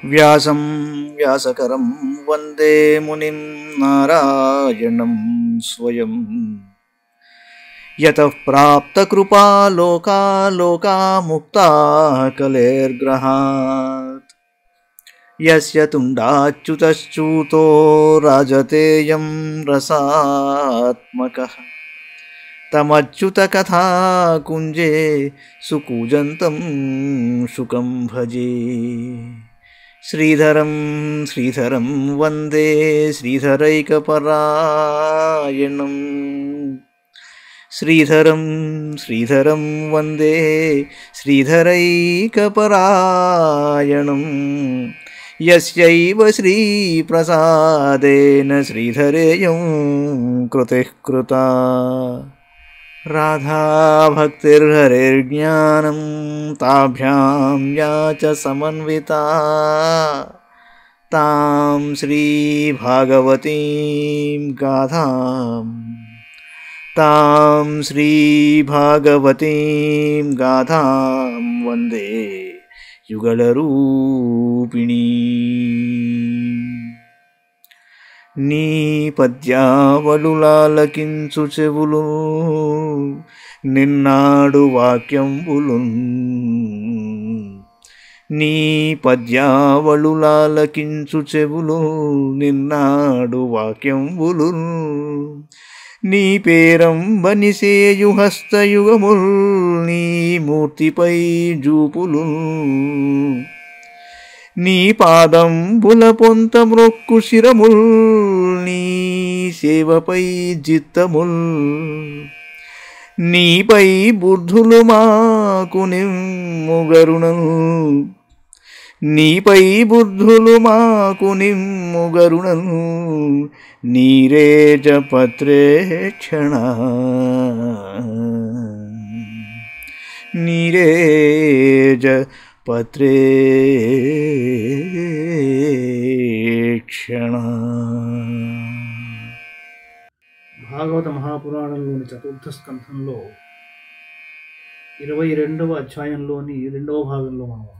వ్యాసం వ్యాసకరం వందే మునిం నారాయణం స్వయం. యతః ప్రాప్తకృపా లోకా లోకా ముక్తాః కలేర్గ్రహాత్. యస్య తుండాచ్యుతశ్చ్యుతో రాజతేయం రసాత్మకః. తమచ్యుతకథా కుంజే సుకూజంతం శుకం భజే. శ్రీధరం శ్రీధరం వందే శ్రీధరైకపరాయణం. శ్రీధరం శ్రీధరం వందే శ్రీధరైకపరాయణం. యస్యైవ శ్రీప్రసాదేన శ్రీధరేయం కృతిః కృతా. రాధాభక్తిర్హరిర్జ్ఞానం తాభ్యాం యా చ సమన్వితా. తాం శ్రీభాగవతీం గాథాం తాం శ్రీభాగవతీం గాథాం వందే యుగళరూపిణీ. నీ పద్యావళులాలకించు చెవులు నిన్నాడు వాక్యంబులు. నీ పద్యావళులాలకించు చెవులు నిన్నాడు వాక్యంబులు. నీ పేరంబనిసేయు హస్తయుగముల్ నీ మూర్తిపై జూపులు. నీ పాదంబుల పొంత మ్రొక్కు శిరముల్ నీ సేవపై జిత్తముల్. నీపై బుద్ధులు మాకు నిమ్ముగరుణం. నీపై బుద్ధులు మాకు నిమ్ముగరుణం. నీరేజ పత్రేక్షణ నీరేజ పత్రేక్షణ. భాగవత మహాపురాణంలోని చతుర్థ స్కంధంలో 22వ అధ్యాయంలోని 2వ భాగంలో మనం ఉన్నాం.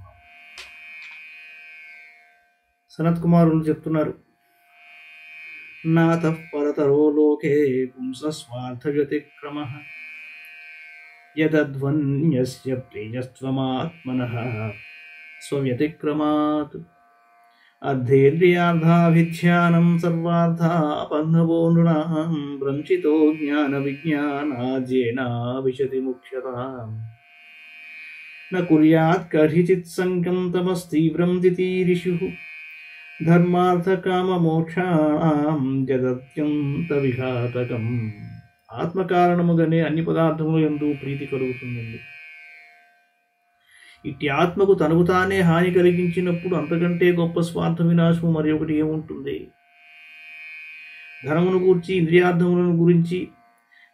సనత్ కుమారులు చెప్తున్నారు, నాతః పరతరో లోకే పుంసస్వార్థవ్యతిక్రమః యదధ్వన్యస్య ప్రియస్త్వమాత్మనః స్వవ్యతిక్రమాత్. అర్ధేంద్రియార్థాభిధ్యానం సర్వార్థాపన్నవో నృణాం భ్రంచితో జ్ఞాన విజ్ఞానాద్యేన విశతి ముఖ్యతాం. న కుర్యాత్ కర్హిచిత్ సంగం తమస్తీవ్రం తితీరిషుః ధర్మార్థకామమోక్షాణాం జగత్యంత విఘాతకం. ఆత్మకారణముగానే అన్ని పదార్థముల యందు ప్రీతి కలుగుతుందండి. ఇట్టి ఆత్మకు తనకు తానే హాని కలిగించినప్పుడు అంతకంటే గొప్ప స్వార్థ వినాశము మరి ఒకటి ఏముంటుంది? ధనమును గూర్చి ఇంద్రియార్థములను గురించి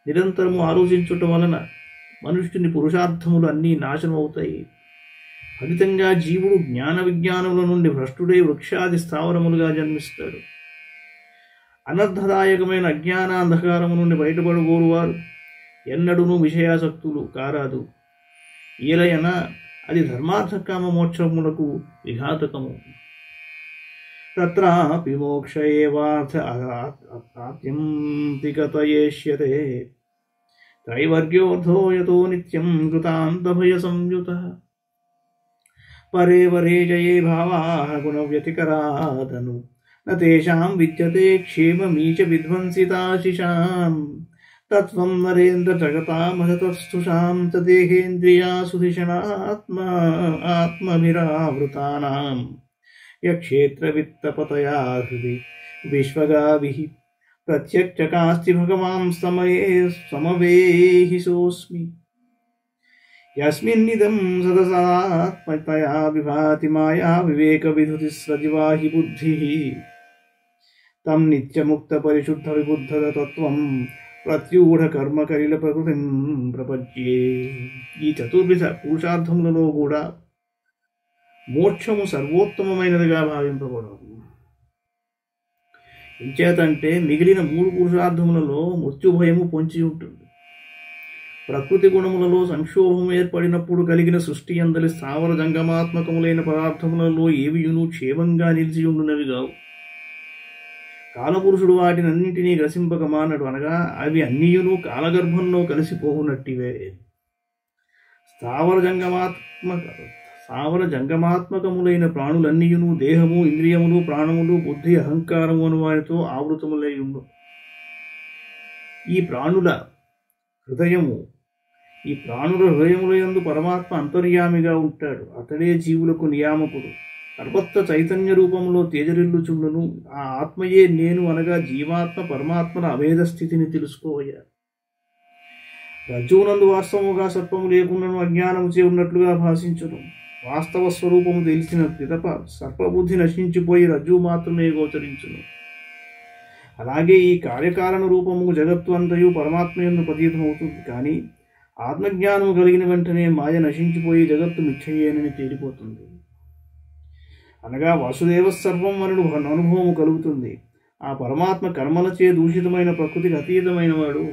నిరంతరము ఆలోచించటం వలన మనుష్యుని పురుషార్థములు అన్నీ నాశనం అవుతాయి. ఫలితంగా జీవుడు జ్ఞాన విజ్ఞానముల నుండి భ్రష్టుడై వృక్షాది స్థావరములుగా జన్మిస్తాడు. అనర్థదాయకమైన అజ్ఞాన అంధకారము నుండి బయటపడగోరువారు ఎన్నడూనూ విషయాసక్తులు కారాదు. ఏలయన అది ధర్మార్థకామ మోక్షములకు విఘాతకము. తత్రాపి మోక్ష ఏవార్థ ఆత్యంతికతయేష్యతే త్రైవర్గ్యోర్ధో యతో నిత్యం కృతాంతభయ సంయుతః. పరే వరే జయే భావాః గుణవ్యతికరాదను న తేషాం విద్యతే క్షేమమీచ విధ్వంసితాశిషాం. తత్వం నరేంద్ర జగతామహతస్థుషాం ఆత్మభిరావృతానాం యక్షేత్రవిత్తపతయా హృది విశ్వగాభిః ప్రత్యక్షకాస్తి భగవాన్ సమవేహిసోऽస్మి. యస్మిన్నిదం సదసాత్మతయా విభాతి మాయా వివేక విధుతిస్రజివాహి బుద్ధిః. తం నిత్యముక్త పరిశుద్ధ విబుద్ధ తత్వం ప్రత్యూఢ కర్మకరిల ప్రకృతిం ప్రపంచే. ఈ చతుర్విధ పురుషార్థములలో కూడా మోక్షము సర్వోత్తమమైనదిగా భావింపబడదు. ఎంచేతంటే మిగిలిన 3 పురుషార్థములలో మృత్యుభయము పొంచి ఉంటుంది. ప్రకృతి గుణములలో సంక్షోభం ఏర్పడినప్పుడు కలిగిన సృష్టి అందలి స్థావర జంగమాత్మకములైన పదార్థములలో ఏవియును క్షేమంగా నిలిచి ఉండునవి కావు. కాలపురుషుడు వాటినన్నింటినీ గ్రసింపక మానడు, అనగా అవి అన్నియును కాలగర్భంలో కలిసిపోవునట్టివే. స్థావర జంగమాత్మకములైన ప్రాణులన్నీయును దేహము, ఇంద్రియములు, ప్రాణములు, బుద్ధి, అహంకారము అను వారితో ఆవృతములై ఉండు. ఈ ప్రాణుల హృదయములయందు పరమాత్మ అంతర్యామిగా ఉంటాడు. అతడే జీవులకు నియామకుడు. సర్వత్ర చైతన్య రూపంలో తేజరిల్లుచుండును. ఆ ఆత్మయే నేను, అనగా జీవాత్మ పరమాత్మల అభేద స్థితిని తెలుసుకోవయ్యా. రజ్జువునందు వాస్తవముగా సర్పము లేకుండాను అజ్ఞానము చే ఉన్నట్లుగా భాషించును. వాస్తవ స్వరూపము తెలిసిన పిదప సర్పబుద్ధి నశించిపోయి రజ్జువు మాత్రమే గోచరించును. అలాగే ఈ కార్యకారణ రూపము జగత్తు అంతయు పరమాత్మయందు ప్రతీతమవుతుంది. కానీ ఆత్మజ్ఞానము కలిగిన వెంటనే మాయ నశించిపోయి జగత్తు మిథ్యయేనని తేలిపోతుంది. అనగా వాసుదేవ సర్వం అనుడు అనుభవము కలుగుతుంది. ఆ పరమాత్మ కర్మలచే దూషితమైన ప్రకృతికి అతీతమైన వాడు.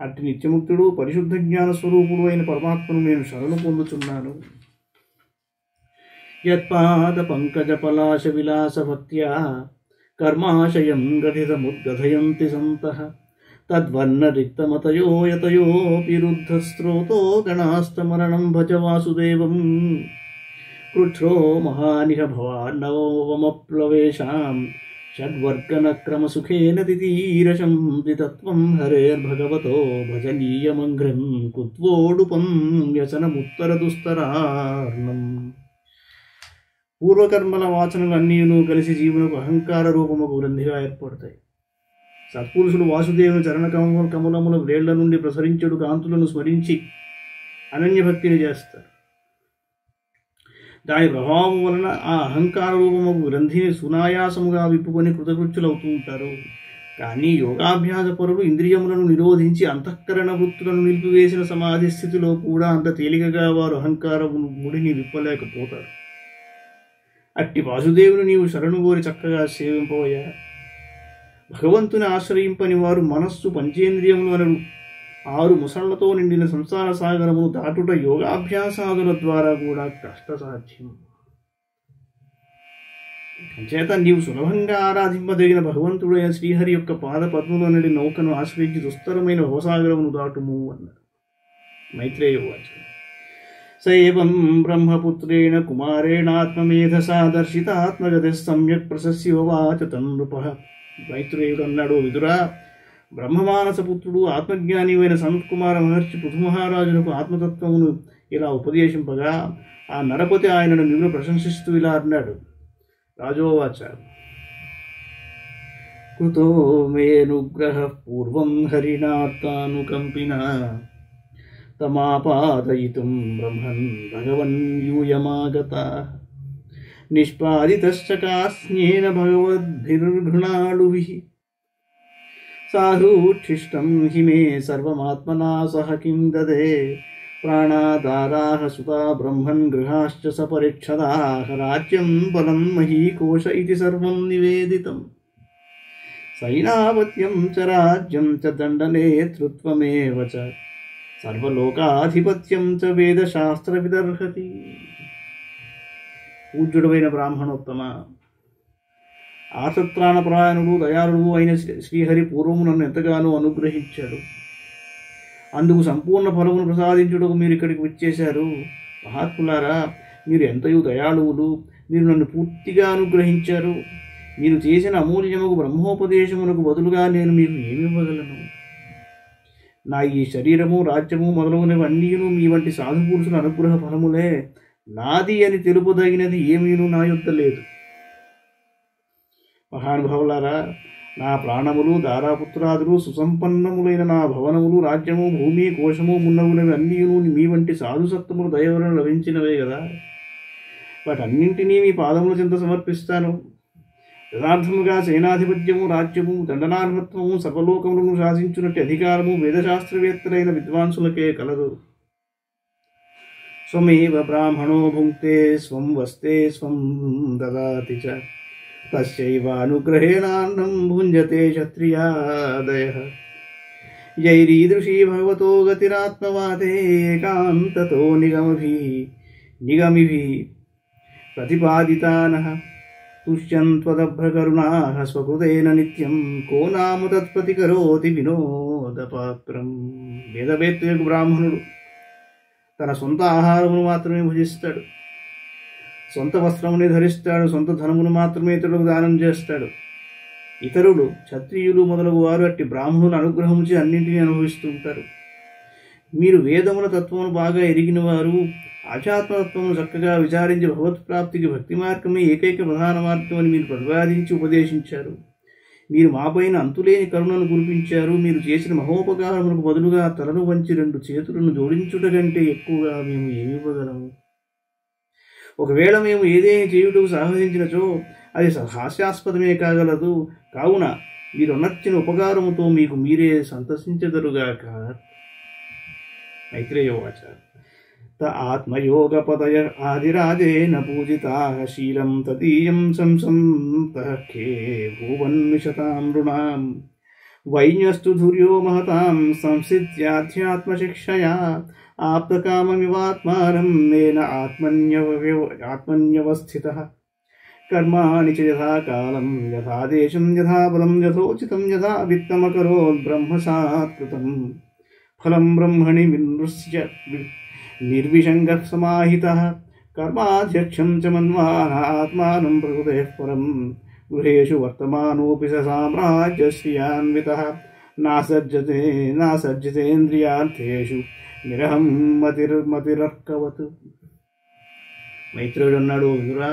అట్టి నిత్యముక్తుడు పరిశుద్ధ జ్ఞాన స్వరూపుడు అయిన పరమాత్మను నేను శరణు పొందుచున్నాను. యత్పాద పంకజ పలాశ విలాస భక్త్యా కర్మాశయం గతితముద్గధయంతి సంతః తద్వర్ణ రిక్తమతయో యతయోపి రుద్ధస్త్రోతో గణాస్తమరణం భజ వాసుదేవం కృచ్ఛ్రో మహానిహ భవాన్నవమప్లవేషాం షడ్వర్గనక్రమసుఖేన తితీరశంసితత్వం హరేర్భగవతో భజనీయమంఘ్రం కుత్వోడుపం వ్యసనముత్తరదుస్తరార్ణం. పూర్వకర్మల వాచనలు అన్నీను కలిసి జీవునకు అహంకార రూపముకు గ్రంథిగా ఏర్పడతాయి. సత్పురుషుడు వాసుదేవుని చరణ కమలముల వేళ్ల నుండి ప్రసరించుడు కాంతులను స్మరించి అనన్యభక్తిని చేస్తారు. దాని ప్రభావం వలన ఆ అహంకార రూపముకు గ్రంథిని సునాయాసముగా విప్పుకొని కృతకృత్యులవుతూ ఉంటారు. కానీ యోగాభ్యాస పరులు ఇంద్రియములను నిరోధించి అంతఃకరణ వృత్తులను నిలిపివేసిన సమాధి స్థితిలో కూడా అంత తేలికగా వారు అహంకారము ముడిని విప్పలేకపోతారు. అట్టి వాసుదేవుని నీవు శరణు కోరి చక్కగా సేవింపవయ్యా. భగవంతుని ఆశ్రయింపని వారు మనస్సు, పంచేంద్రియములు అనరు 6 ముసళ్లతో నిండిన సంసార సాగరమును దాటుట యోగాభ్యాసాదుల ద్వారా కూడా కష్టసాధ్యం. అంచేత నీవు సులభంగా ఆరాధింపదగిన భగవంతుడైన శ్రీహరి యొక్క పాద పద్ములో నడి నౌకను ఆశ్రయించి దుస్తరమైన భవసాగరమును దాటుము అన్నారు. మైత్రేయ ఉవాచ. సైవం బ్రహ్మపుత్రేణ కుమారేణాత్మమేధసా దర్శితాత్మగతి సమ్యక్ ప్రశస్యోవాచ తన్నుపః. మైత్రేయుడు అన్నాడు, విదురా, బ్రహ్మమానసపుత్రుడు ఆత్మజ్ఞాని అయిన సనత్కుమార మహర్షి పృథుమహారాజునకు ఆత్మతత్వమును ఇలా ఉపదేశింపగా ఆ నరపతి ఆయనను మిగులు ప్రశంసిస్తూ ఇలా అన్నాడు. రాజోవాచ. కృతో మేనుగ్రహ పూర్వం హరిణాత్మానుకంపినా తమాపాదయితుం బ్రహ్మన్ భగవన్ యూయమాగతాః నిష్పాదితశ్చకాస్న్యేన భగవద్భిర్ఘృణాళుభిః సాధూక్షిష్టం హి మే సర్వమాత్మనా సహ కిం దదే ప్రాణాదారాః సుతా బ్రహ్మన్ గృహాశ్చ సపరిక్షదాః రాజ్యం బలం మహీకోశ ఇతి సర్వం నివేదితం సైనావత్యం చ రాజ్యం చ దండనేతృత్వమేవ చ సర్వలోకాధిపత్యం చ వేదశాస్త్ర విదర్హతి. పూజ్యుడైన బ్రాహ్మణోత్తమ, ఆర్తత్రాణపరాయణుడు దయాళుడు అయిన శ్రీహరి పూర్వము నన్ను ఎంతగానో అనుగ్రహించాడు. అందుకు సంపూర్ణ ఫలమును ప్రసాదించుటకు మీరు ఇక్కడికి వచ్చేశారు. మహాత్ములారా, మీరు ఎంతయు దయాళువులు. మీరు నన్ను పూర్తిగా అనుగ్రహించారు. మీరు చేసిన అమూల్యముకు బ్రహ్మోపదేశమునకు బదులుగా నేను మీకు ఏమివ్వగలను? నా ఈ శరీరము, రాజ్యము మొదలగునవన్నీను మీ వంటి సాధు పురుషుల అనుగ్రహ ఫలములే. నాది అని తెలుపదగినది ఏమీను నా యొద్ద లేదు. మహానుభావులారా, నా ప్రాణములు, దారాపుత్రాదులు, సుసంపన్నములైన నా భవనములు, రాజ్యము, భూమి, కోశము మున్నగునవి అన్నీను మీ వంటి సాధుసత్వములు దయవలన లభించినవే కదా. వాటన్నింటినీ మీ పాదముల చెంత సమర్పిస్తాను. యథార్థముగా సేనాధిపత్యము, రాజ్యము, దండనార్హత్వము, సర్వలోకములను శాసించునట్టి అధికారము వేదశాస్త్రవేత్తలైన విద్వాంసులకే కలదు. స్వమేవ బ్రాహ్మణో భుంక్తే స్వం వస్తే స్వం దదాతి చ తస్యైవానుగ్రహేణాన్నం భుంజతే క్షత్రియాదయః జైరీదృశీ భగవతో గతిరాత్మవాదే ఏకాంతతో నిగమిభిः ప్రతిపాదితానః తుష్యంత్వదభ్రకరుణాః స్వకృతేన నిత్యం కో నామ తత్ప్రతికరోతి వినోదపాత్రం. వేదవేత్తకు బ్రాహ్మణుడు తన సొంత ఆహారమును మాత్రమే భుజిస్తాడు, సొంత వస్త్రముని ధరిస్తాడు, సొంత ధనమును మాత్రమే ఇతరులకు దానం చేస్తాడు. ఇతరులు క్షత్రియులు మొదలగు వారు అట్టి బ్రాహ్మణుల అనుగ్రహముచి అన్నింటినీ అనుభవిస్తుంటారు. మీరు వేదముల తత్వమును బాగా ఎరిగిన వారు ఆధ్యాత్మతత్వమును చక్కగా విచారించి భగవత్ప్రాప్తికి భక్తి మార్గమే ఏకైక ప్రధాన మార్గం అని మీరు ప్రతిపాదించి ఉపదేశించారు. మీరు మాపైన అంతులేని కరుణను కురిపించారు. మీరు చేసిన మహోపకారములకు బదులుగా తలను వంచి 2 చేతులను జోడించుట కంటే ఎక్కువగా మేము ఏమివ్వగలము? ఒకవేళ మేము ఏదేమి చేయుటకు సాహసించినచో అది హాస్యాస్పదమే కాగలదు. కావున మీరున్నచ్చిన ఉపకారముతో మీకు మీరే సంతసించెదరుగాక. మైత్రేయోవాచ. త ఆత్మయోగపదయ ఆదిరాజేన పూజితాః శీలం తదీయం సంసంతః ఖే భువన్మిషతాం నృణాం వైన్యస్తు ధుర్యో మహతాం సంసిద్ధ్యాధ్యాత్మశిక్షయా ఆప్తకామమివాత్మానం నేన ఆత్మన్యవస్థితః కర్మాణి చ యథా కాలం యథా దేశం యథా బలం యథోచితం యథా విత్తమకరోద్ బ్రహ్మసాత్కృతం ఫలం బ్రహ్మణి వినృస్య నిర్విషంగః సమాహితః కర్మాధ్యక్షం చ మన్వాః ఆత్మానం ప్రకృతేః పరం గృహేషు వర్తమానోపి స సామ్రాజ్యశ్రియాన్వితః నాసజ్జతేంద్రియార్థేషు నిరహం మతిరర్కవత్. మైత్రేయుడు అన్నాడు, విదురా,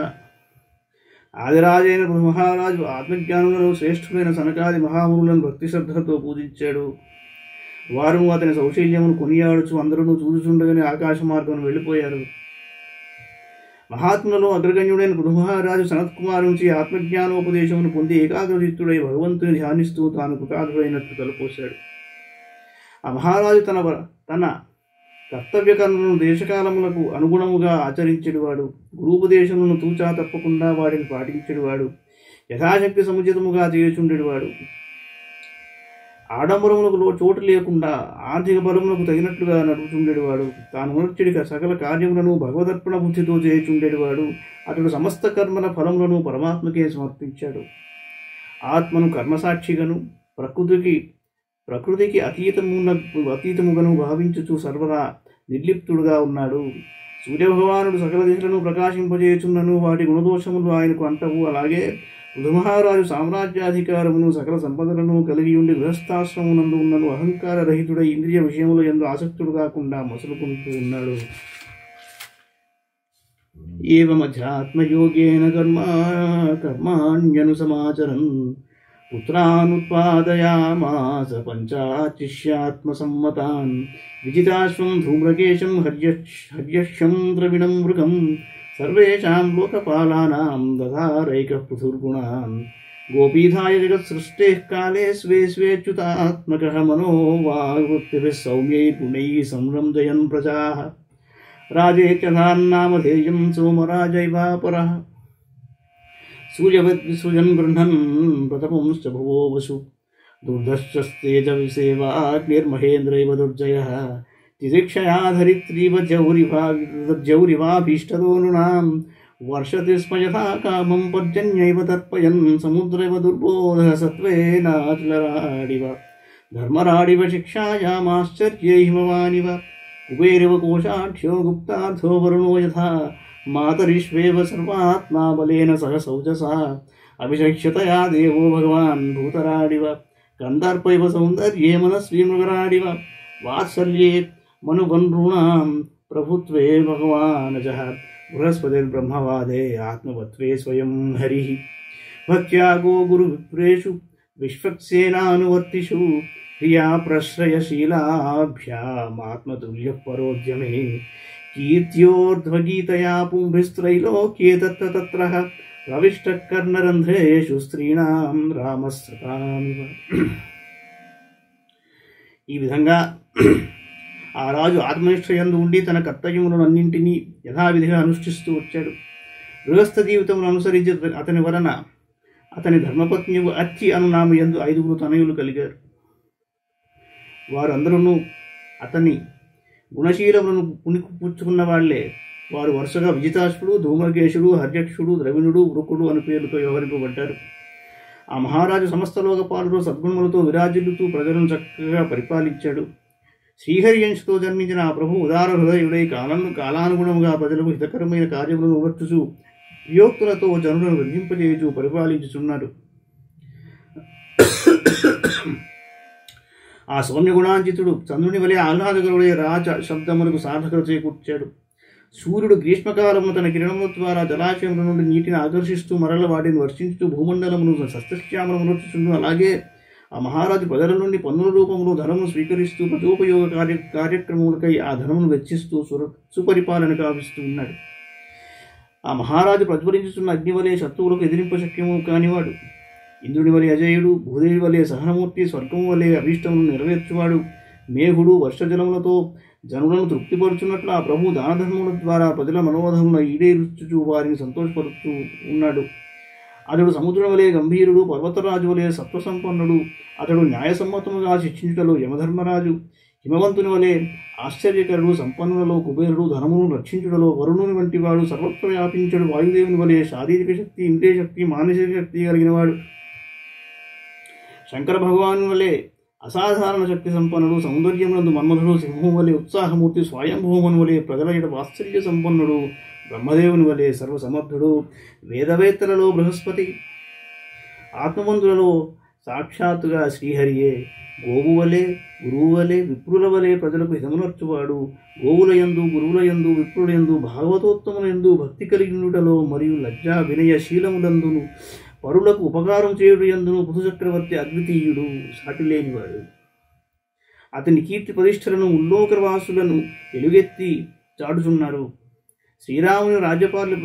ఆదిరాజైన మహారాజు ఆత్మజ్ఞానులలో శ్రేష్ఠులైన సనకాది మహామునులను భక్తి శ్రద్ధలతో పూజించాడు. వారు అతని సౌశల్యమును కొనియాడుచు అందరూ చూచుచుండగానే ఆకాశ మార్గం వెళ్ళిపోయారు. మహాత్ములలో అగ్రగణ్యుడైన పృథుమహారాజు సనత్కుమారు నుంచి ఆత్మజ్ఞానోపదేశమును పొంది ఏకాగ్రచిత్తుడై భగవంతుని ధ్యానిస్తూ తాను కృతార్థుడైనట్లు తలపోశాడు. ఆ మహారాజు తన కర్తవ్య కర్మలను దేశకాలములకు అనుగుణముగా ఆచరించేవాడు. గురూపదేశములను తూచా తప్పకుండా వాటిని పాటించేవాడు. యథాశక్తి సముచితముగా చేయుచుండేవాడు. ఆడంబరములకు చోటు లేకుండా ఆర్థిక బలములకు తగినట్లుగా నడుచుండేవాడు. తాను ఉనర్చడిక సకల కార్యములను భగవదర్పణ బుద్ధితో చేయుచుండేవాడు. అతడు సమస్త కర్మల ఫలములను పరమాత్మకే సమర్పించాడు. కర్మసాక్షిగను ప్రకృతికి అతీతముగను భావించుచు సర్వదా నిర్లిప్తుడుగా ఉన్నాడు. సూర్యభగవానుడు సకల దిశలను ప్రకాశింపజేయుచున్నను వాటి గుణదోషములు ఆయనకు అంటవు. అలాగే మహారాజు సామ్రాజ్యాధికారమును సకల సంపదలను కలిగి ఉండి గృహస్థాశ్రమునందు ఉన్నను అహంకార రహితుడై ఇంద్రియ విషయముల యందు ఆసక్తుడు కాకుండా మసలుకుంటూ ఉన్నాడు. ఏవమధ్యాత్మయోగేన కర్మాణ్యను సమాచరన్ పుత్రానుత్పాదయామాస పంచాచిష్యాత్మసమ్మతాన్ విజితాశ్వం ధూమ్రకేశం హర్యశ్యం ద్రవిణం మృగం సర్వేషాం లోకపాలానాం దధారైకః పృథుర్గుణాన్ గోపీధాయ జగత్సృష్టేః కాలే స్వే స్వేచ్యుతాత్మకః మనో వాగ్వృత్తిభిः సౌమ్యైః గుణైః సంరంజయన్ ప్రజాః రాజేత్యథాన్నామధేయం సోమరాజైవాపరః సూర్యవద్విసృజన్ గృహ్ణన్ ప్రతపుంశ్చ భువో వసు దుర్ధశ్చస్తేజ విసేవాగ్నిర్మహేంద్రైవ దుర్జయః తిదిక్షయా ధరిత్రీవ జౌరివాభీష్టదో నృణాం వర్షతి స్మ యథా కామం పర్జన్యైవ తర్పయన్ సముద్రైవ దుర్బోధః సత్వేనాచలరాడివ ధర్మరాడివ శిక్షాయామాశ్చర్యైహిమవానివ కుబేరివ కోశాఢ్యో గుప్తార్థో వరుణో యథా మాతరిష్వేవ సర్వాత్మా బలేన సహ సౌజసా అభిషక్ష్యతయా దేవో భగవాన్ భూతరాడివ కందర్పైవ సౌందర్యే మనస్వీ మృగరాడివ వాత్సల్యే మనుబంధూనాం ప్రభుత్వే భగవానజః బృహస్పతిర్బ్రహ్మవాదే ఆత్మవత్వే స్వయం హరిః భక్త్యాగో గురువిప్రేషు విశ్వక్సేనానువర్తిషు ప్రియా ప్రశ్రయశీలాభ్యామాత్మతుల్యః పరోద్యమే కీర్త్యోర్ధ్వగీతయా పుంభిస్త్రైలోక్యే తత్రః ప్రవిష్టః కర్ణరంధ్రేషు స్త్రీణాం రామస్సతామివ. ఈ విధంగా ఆ రాజు ఆత్మనిష్ఠయందు ఉండి తన కర్తవ్యములను అన్నింటినీ యథావిధిగా అనుష్ఠిస్తూ వచ్చాడు. గృహస్థ జీవితమును అనుసరించి అతని వలన అతని ధర్మపత్ని అచ్చి అను నామ యందు 5 తనయులు కలిగారు. వారు అందరూ అతని గుణశీలములను పుణిపుచ్చుకున్న వాళ్లే. వారు వరుసగా విజితాశ్వుడు, ధూమ్రకేశుడు, హర్యక్షుడు, ద్రవిణుడు, వృకుడు అను పేర్లతో వ్యవహరింపబడ్డారు. ఆ మహారాజు సమస్త లోకపాలుడు సద్గుణములతో విరాజిల్లుతూ ప్రజలను చక్కగా పరిపాలించాడు. శ్రీహరియంశతో జన్మించిన ఆ ప్రభు ఉదార హృదయుడై కాలానుగుణముగా ప్రజలకు హితకరమైన కార్యములను వర్చుచు వియోక్తులతో జనులను వృద్ధింపజేయుచు పరిపాలించుచున్నాడు. ఆ సౌమ్య గుణాంజితుడు చంద్రుని వలె ఆహ్లాదకరుడే రాజ శబ్దములకు సాధకత చేకూర్చాడు. సూర్యుడు గ్రీష్మకాలమున తన కిరణముల ద్వారా జలాశయముల నుండి నీటిని ఆకర్షిస్తూ మరల వాటిని వర్షించుతూ భూమండలమును సస్యశ్యామలమునర్చుచుండు. అలాగే ఆ మహారాజు ప్రజల నుండి పన్నుల రూపంలో ధనమును స్వీకరిస్తూ ప్రజోపయోగ కార్యక్రమములకై ఆ ధనమును వెచ్చిస్తూ సుపరిపాలన కావిస్తూ ఉన్నాడు. ఆ మహారాజు ప్రజ్వలించుతున్న అగ్నివలే శత్రువులకు ఎదిరింపశక్యము కానివాడు. ఇంద్రుని వలె అజయుడు, భూదేవి వలె సహనమూర్తి, స్వర్గము వలె అభీష్టములను నెరవేర్చువాడు. మేఘుడు వర్షజలములతో జనులను తృప్తిపరుచున్నట్లు ఆ ప్రభు దానధర్మముల ద్వారా ప్రజల మనోధములను ఈడేరుచుచు వారిని సంతోషపరుచూ ఉన్నాడు. అతడు సముద్రం వలె గంభీరుడు, పర్వతరాజు వలె సత్వసంపన్నుడు. అతడు న్యాయసమ్మతముగా శిక్షించుటలో యమధర్మరాజు, హిమవంతుని వలె ఆశ్చర్యకరుడు, సంపన్నులలో కుబేరుడు, ధనమును రక్షించుటలో వరుణుని వంటివాడు, సర్వత్ర వ్యాపించడు వాయుదేవుని వలె శారీరక శక్తి, ఇంద్రియ శక్తి, మానసిక శక్తి కలిగినవాడు. శంకర భగవాను వలె అసాధారణ శక్తి సంపన్నుడు, సౌందర్యమునందు మన్మధుడు, సింహం వలె ఉత్సాహమూర్తి, స్వయంభూమను వలె ప్రజల ఎడ వాత్సల్య సంపన్నుడు, బ్రహ్మదేవుని వలె సర్వసమర్థుడు, వేదవేత్తలలో బృహస్పతి, ఆత్మవంతులలో సాక్షాత్తుగా శ్రీహరియే. గోవు వలె, గురువు వలె, విప్రుల వలె ప్రజలకు హితమునర్చువాడు. గోవులయందు, గురువులయందు, విప్రులయందు, భాగవతోత్తములందు భక్తి కలిగినుటలో మరియు లజ్జా వినయ శీలములందును పరులకు ఉపకారం చేయుడు యందును పృథుచక్రవర్తి అద్వితీయుడు, సాటిలేనివాడు. అతని కీర్తి ప్రతిష్టలను ఉల్లోకవాసులను ఎలుగెత్తి చాటుచున్నారు. శ్రీరాముని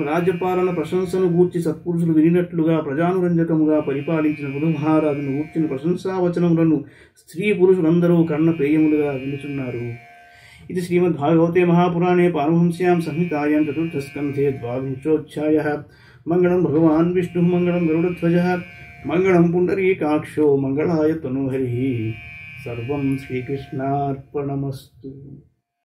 రాజ్యపాలన ప్రశంసను గూర్చి సత్పురుషులు వినినట్లుగా ప్రజానురంజకముగా పరిపాలించిన పృథు మహారాజును గూర్చిన ప్రశంసావచనములను స్త్రీ పురుషులందరూ కర్ణప్రేయములుగా వినుచున్నారు. ఇది శ్రీమద్భాగవతే మహాపురాణే పారమహంస్యాం సంహితాయాం చతుర్థస్కంధే ద్వావింశోధ్యాయః. మంగళం భగవాన్ విష్ణు, మంగళం గరుడధ్వజ, మంగళం పుండరీకాక్షో, మంగళాయ తనూహరి. సర్వం శ్రీకృష్ణార్పణమస్తు.